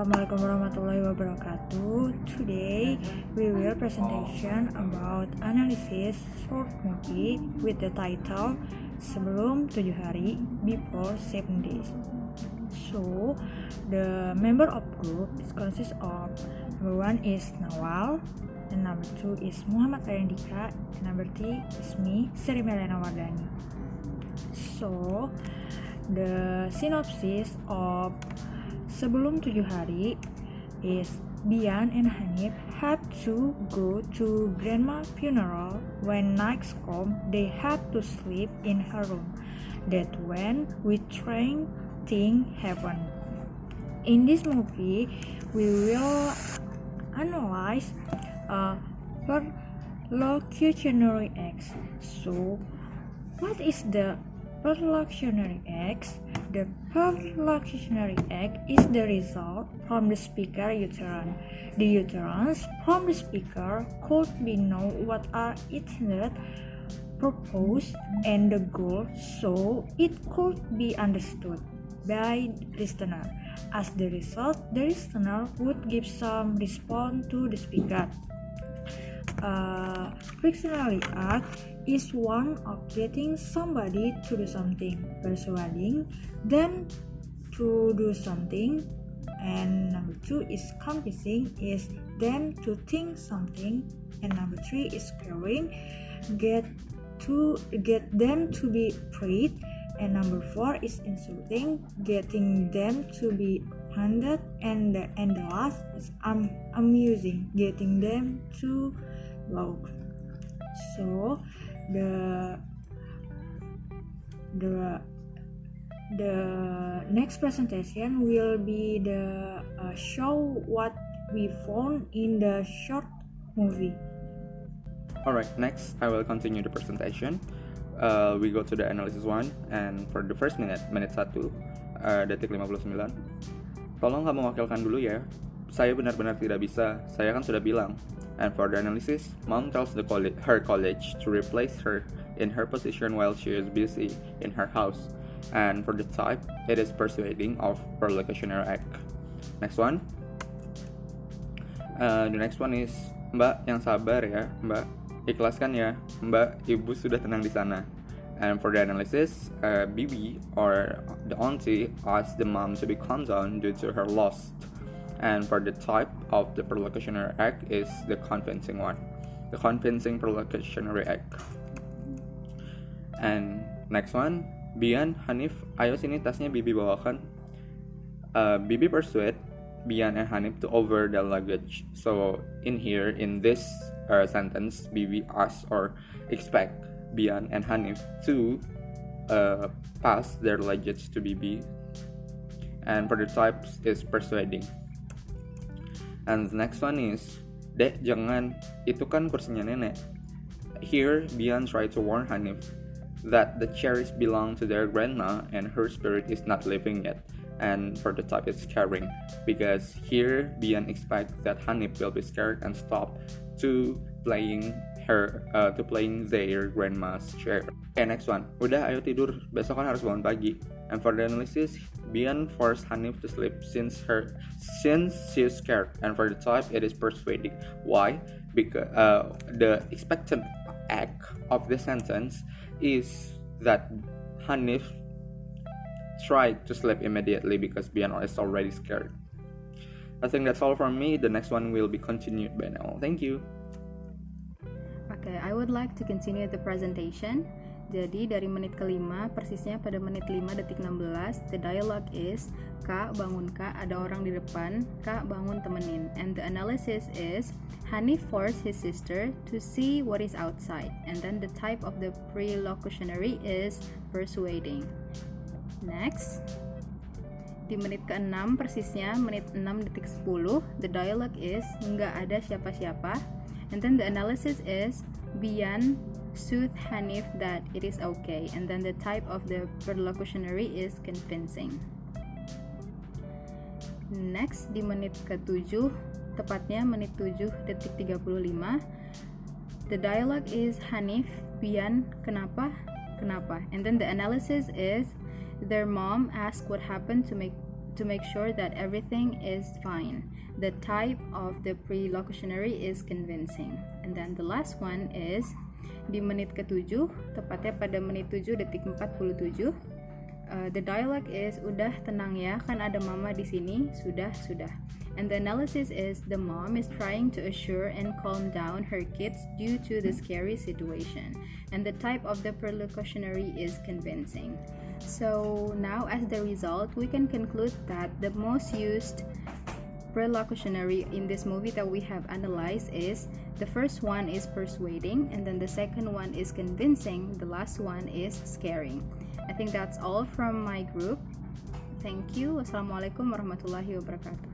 Assalamualaikum warahmatullahi wabarakatuh. Today we will presentation about analysis short movie with the title Sebelum 7 Hari, Before 7 Days. So the member of group consists of number 1 is Nawal, and number 2 is Muhammad Aryandika, and number 3 is me, Meliyana. So the synopsis of Sebelum 7 Hari is Bian and Hanif have to go to grandma's funeral. When nights come, they have to sleep in her room. That when we trying things happen. In this movie, we will analyze perlocutionary acts. So, what is the perlocutionary acts? The perlocutionary act is the result from the speaker utterance. The utterance from the speaker could be know what are intended, purpose, and the goal, so it could be understood by listener. As the result, the listener would give some response to the speaker. Perlocutionary act is one of getting somebody to do something, persuading them to do something, and number 2 is convincing is them to think something, and number 3 is caring, get them to be afraid, and number 4 is insulting, getting them to be offended, and the last is amusing, getting them to laugh. So the next presentation will be the show what we found in the short movie. Alright, next I will continue the presentation. We go to the analysis 1, and for the first minute 1, detik 59. Tolong kamu wakilkan dulu ya. Saya benar-benar tidak bisa. Saya kan sudah bilang. And for the analysis, mom tells her college to replace her in her position while she is busy in her house. And for the type, it is persuading of perlocutionary act. Next one. The next one is Mbak, yang sabar ya, Mbak. Ikhlaskan ya, Mbak. Ibu sudah tenang di sana. And for the analysis, Bibi or the auntie asks the mom to be calm down due to her loss. And for the type of the perlocutionary act is the convincing one, the convincing perlocutionary act. And next one, Bian, Hanif, ayo sini tasnya Bibi bawakan. Bibi persuade Bian and Hanif to over the luggage. So in here, in this sentence, Bibi asks or expect Bian and Hanif to pass their luggage to Bibi. And for the types is persuading. And the next one is, Dek, jangan, itu kan kursinya nenek. Here, Bian tried to warn Hanif that the cherries belong to their grandma and her spirit is not living yet. And for the type, it's caring. Because here, Bian expects that Hanif will be scared and stop to playing their grandma's chair. Okay, next one. Udah, ayo tidur. Besok kan harus bangun pagi. And for the analysis, Bian forced Hanif to sleep since she's scared. And for the type, it is persuading. Why? Because the expected act of the sentence is that Hanif tried to sleep immediately because Bian is already scared. I think that's all from me. The next one will be continued by Nawal. Thank you. Okay, I would like to continue the presentation. Jadi dari menit kelima, persisnya pada menit 5 detik 16, the dialogue is, Kak, bangun Kak, ada orang di depan, Kak, bangun temenin. And the analysis is, Hanif forced his sister to see what is outside. And then the type of the perlocutionary is persuading. Next, di menit ke-6, persisnya menit 6 detik 10, the dialogue is, nggak ada siapa-siapa. And then the analysis is, Bian soothe Hanif that it is okay, and then the type of the perlocutionary is convincing. Next, di menit ke-7, tepatnya menit 7 detik 35, the dialogue is Hanif, Bian, kenapa? And then the analysis is, their mom asked what happened to make to make sure that everything is fine. The type of the prelocutionary is convincing. And then the last one is di menit ke-7, tepatnya pada menit 7 detik 47. The dialogue is udah tenang ya, kan ada mama di sini, sudah. And the analysis is the mom is trying to assure and calm down her kids due to the scary situation. And the type of the prelocutionary is convincing. So now as the result, we can conclude that the most used prelocutionary in this movie that we have analyzed is the first one is persuading, and then the second one is convincing, the last one is scaring. I think that's all from my group. Thank you. Wassalamualaikum warahmatullahi wabarakatuh.